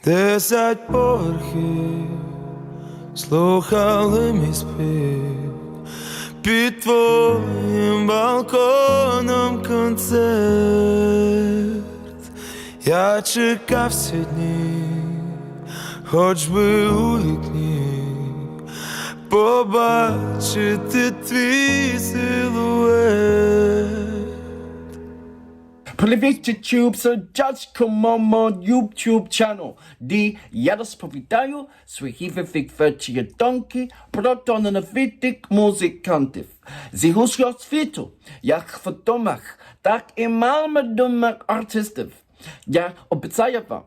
10 поверхів слухали мій спів, під твоїм балконом концерт. Я чекав всі дні, хоч би у вікні побачити твій силует. Привіт, YouTube, so just come on my YouTube channel. Я розповідаю свої відверті думки про талановитих музикантів з усього світу, як відомих, так і маловідомих артистів. Я обіцяю вам,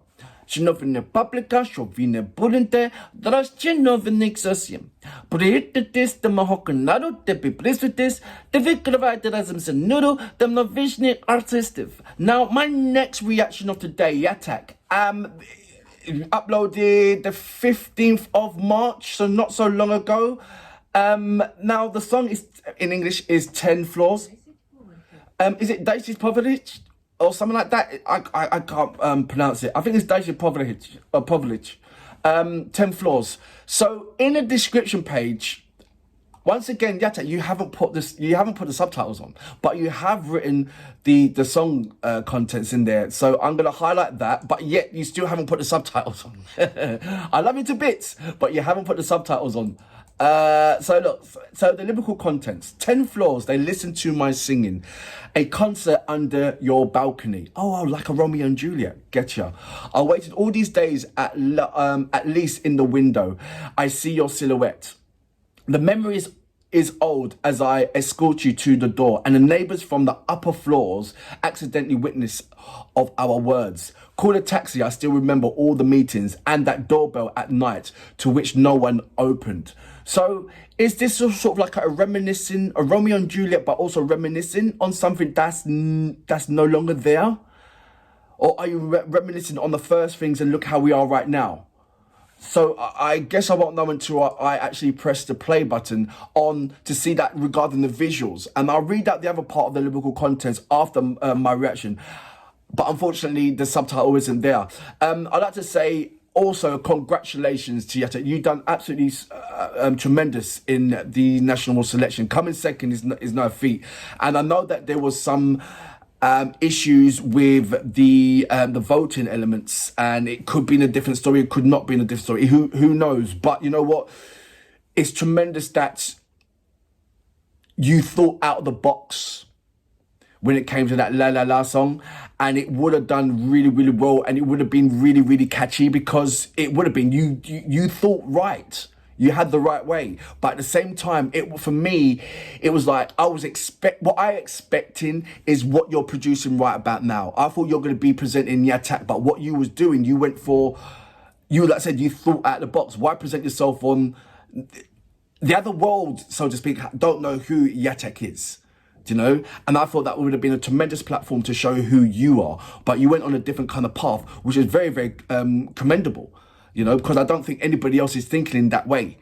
що новини пабліка, що ви не будете розчаровані зовсім. Приєднуйтесь до мого каналу, де підписуйтесь, де відкривайте разом зі мною та новішніх артистів. Now, my next reaction of today, yaktak, uploaded the 15th of March, so not so long ago. Now, the song is in English is 10 Floors. Is it Daisy's Poverich? Or something like that. I can't pronounce it. I think it's Daisy Povlich. 10 Floors. So in the description page, once again, yaktak, you haven't put the subtitles on, but you have written the song contents in there. So I'm gonna highlight that, but yet you still haven't put the subtitles on. I love you to bits, but you haven't put the subtitles on. So look, so the lyrical contents: 10 floors, they listen to my singing, a concert under your balcony. Oh, like a Romeo and Juliet, getcha. I waited all these days at least in the window. I see your silhouette. The memory is old as I escort you to the door, and the neighbours from the upper floors accidentally witness of our words. Call a taxi, I still remember all the meetings and that doorbell at night to which no one opened. So is this sort of like a reminiscing, a Romeo and Juliet, but also reminiscing on something that's no longer there? Or are you reminiscing on the first things and look how we are right now? So I guess I won't know until I actually press the play button on to see that regarding the visuals. And I'll read out the other part of the lyrical contents after my reaction. But unfortunately, the subtitle isn't there. I'd like to say also congratulations to yaktak. You've done absolutely tremendous in the national selection. Coming second is no feat. And I know that there was some issues with the voting elements, and it could be in a different story, it could not be in a different story. Who knows? But you know what? It's tremendous that you thought out of the box when it came to that La La La song, and it would have done really, really well, and it would have been really, really catchy, because it would have been, you thought right. You had the right way. But at the same time, for me, it was like, what I expecting is what you're producing right about now. I thought you're going to be presenting yaktak, but what you was doing, you went for, like I said, you thought out of the box. Why present yourself on, the other world, so to speak, don't know who yaktak is. Do you know? And I thought that would have been a tremendous platform to show who you are. But you went on a different kind of path, which is very, very commendable. You know, because I don't think anybody else is thinking in that way.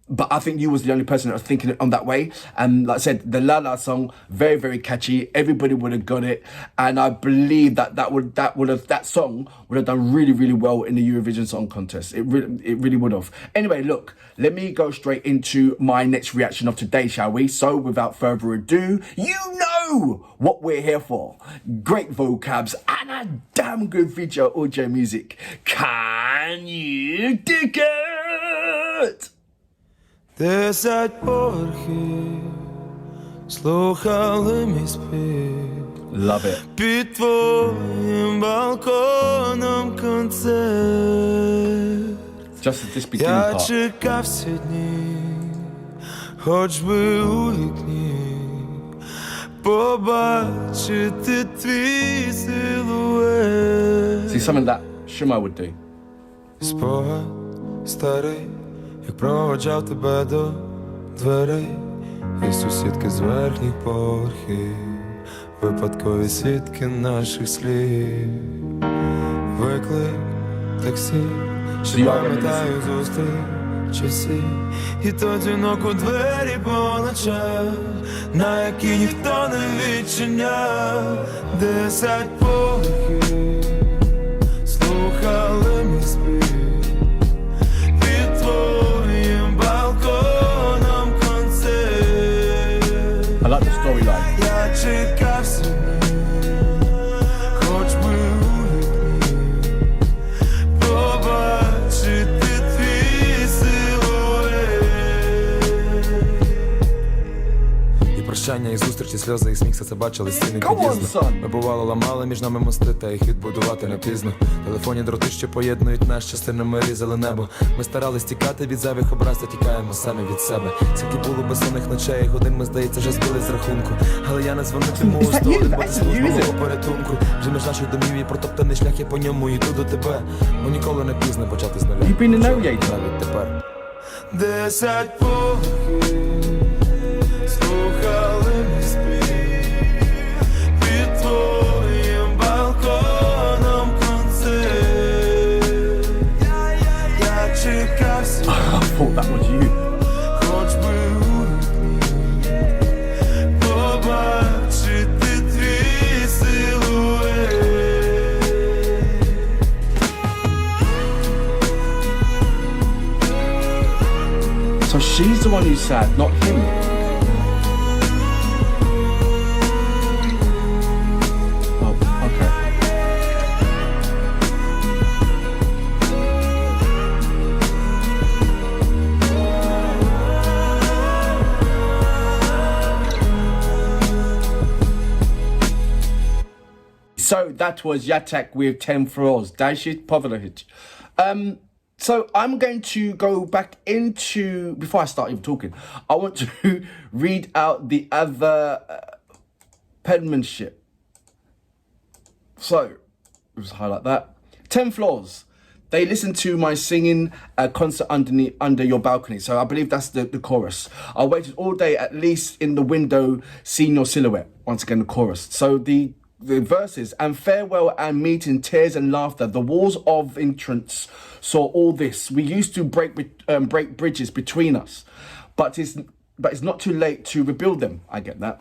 But I think you was the only person that was thinking it on that way. And like I said, the La La song, very, very catchy. Everybody would have got it. And I believe that song would have done really, really well in the Eurovision Song Contest. It really would have. Anyway, look, let me go straight into my next reaction of today, shall we? So without further ado, you know what we're here for. Great vocabs and a damn good video audio music. Can you dig it? 10 поверхів слухали мій спів, Love it. під твоїм балконом концерт. Just this beginning Я part. чекав всі дні, хоч би у вікні побачити твій силует. See, something that Shima would do. Спогад старий, як проводжав тебе до дверей, і сусідки з верхніх поверхів, випадкові свідки наших слів. Виклик таксі, що пам'ятаю зустрічі всі, і то дзвінок у двері по ночах, на які ніхто не відчиняв. 10 поверхів слухав останніх зустрічі, сльози і сміх, все це бачили стіни Come on, під'їзду. son. Ми бувало ламали між нами мости, та їх відбудувати не пізно. Телефонні дроти, що поєднують нас, частинами різали небо. Ми старались тікати від зайвих образ, та тікаємо самі від себе. Скільки було безсонних ночей, годин ми, здається, вже збили з рахунку. Але я не дзвонитиму у столик, бо ти службового порятунку. Вже між наших домів і протоптаний шлях, я по ньому йду до тебе. Бо ніколи не пізно почати з нуля. You've been a narrator. Навіть тепер. 10 поверхів слухали мій спів, під твоїм балконом концерт. Я чекав I thought that was you. хоч би у вікні побачити твій силует. So she's the one who's sad, not him. Oh, okay. So that was Yaktak with 10 Floors. Directed and Edit. So I'm going to go back into, before I start even talking, I want to read out the other penmanship. So, just highlight that. 10 Floors. They listen to my singing concert under your balcony. So I believe that's the chorus. I waited all day, at least in the window, seeing your silhouette. Once again, the chorus. So the verses, and farewell and meeting, tears and laughter. The walls of entrance saw all this. We used to break bridges between us, but it's not too late to rebuild them. I get that.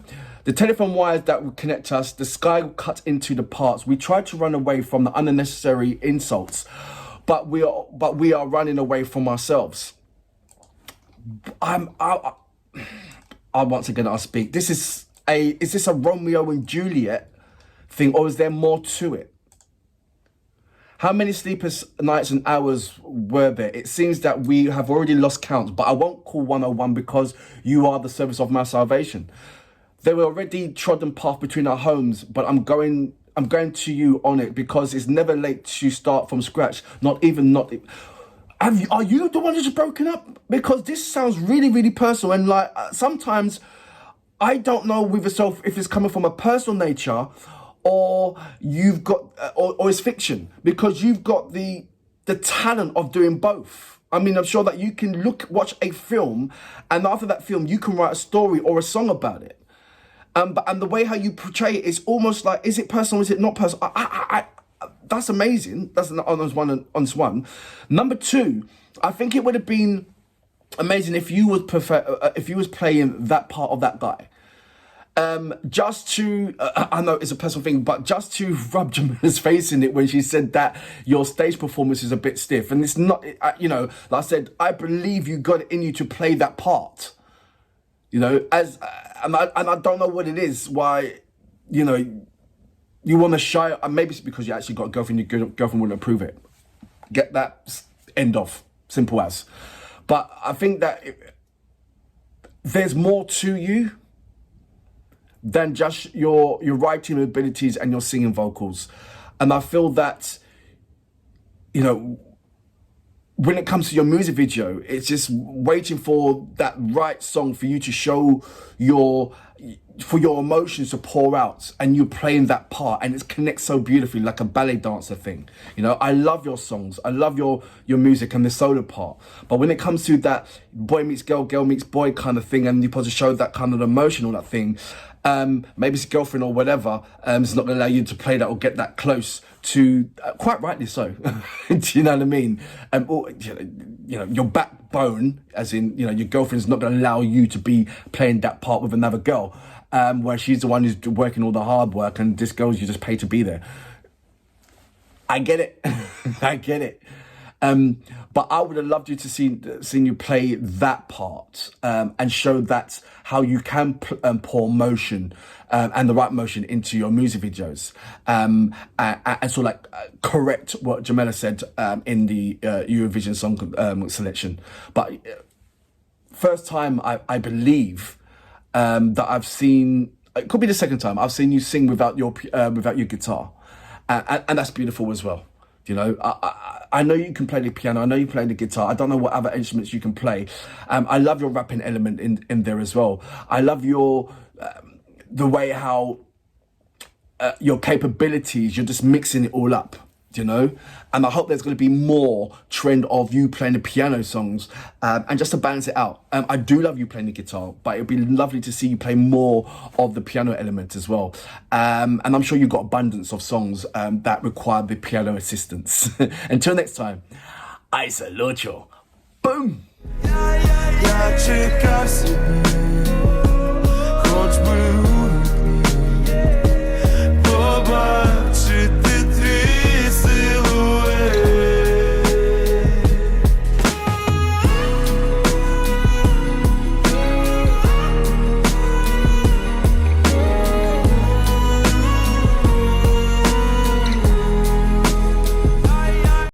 The telephone wires that would connect us, the sky cut into the parts. We tried to run away from the unnecessary insults, but we are running away from ourselves. I once again I'll speak. Is this a Romeo and Juliet thing, or is there more to it? How many sleepless nights and hours were there? It seems that we have already lost count, but I won't call 101 because you are the service of my salvation. There were already trodden path between our homes, but I'm going to you on it because it's never late to start from scratch. Are you the one who's broken up? Because this sounds really, really personal, and like sometimes I don't know with yourself if it's coming from a personal nature or you've got or it's fiction, because you've got the talent of doing both. I mean, I'm sure that you can watch a film, and after that film you can write a story or a song about it. And the way how you portray it is almost like, is it personal, is it not personal? That's amazing. That's on this one. Number two, I think it would have been amazing if you was playing that part of that guy. Just to, I know it's a personal thing, but just to rub Jamila's face in it when she said that your stage performance is a bit stiff. And it's not, like I said, I believe you got it in you to play that part. And I don't know what it is, why, you want to shy, and maybe it's because you actually got a girlfriend, your girlfriend wouldn't approve it. Get that, end of, simple as. But I think that there's more to you than just your writing abilities and your singing vocals. And I feel that, when it comes to your music video, it's just waiting for that right song for you to show for your emotions to pour out, and you're playing that part, and it connects so beautifully, like a ballet dancer thing. I love your songs, I love your music and the solo part, but when it comes to that boy meets girl, girl meets boy kind of thing, and you're supposed to show that kind of emotion or that thing, maybe it's girlfriend or whatever, it's not going to allow you to play that or get that close to, quite rightly so. Do you know what I mean? Or, your backbone, as in, your girlfriend's not going to allow you to be playing that part with another girl, where she's the one who's working all the hard work, and this girl you just pay to be there. I get it. I get it. But I would have loved you to seen you play that part, and show that how you can pour motion and the right motion into your music videos, and sort of like correct what Jamila said in the Eurovision song selection. But first time I believe that I've seen. It could be the second time I've seen you sing without your guitar, and that's beautiful as well. You know, I know you can play the piano. I know you play the guitar. I don't know what other instruments you can play. I love your rapping element in there as well. I love your the way how your capabilities. You're just mixing it all up. You know, and I hope there's going to be more trend of you playing the piano songs, and just to balance it out. I do love you playing the guitar, but it'd be lovely to see you play more of the piano element as well. And I'm sure you've got abundance of songs that require the piano assistance. Until next time, I salute you. Boom. Я чекав себе.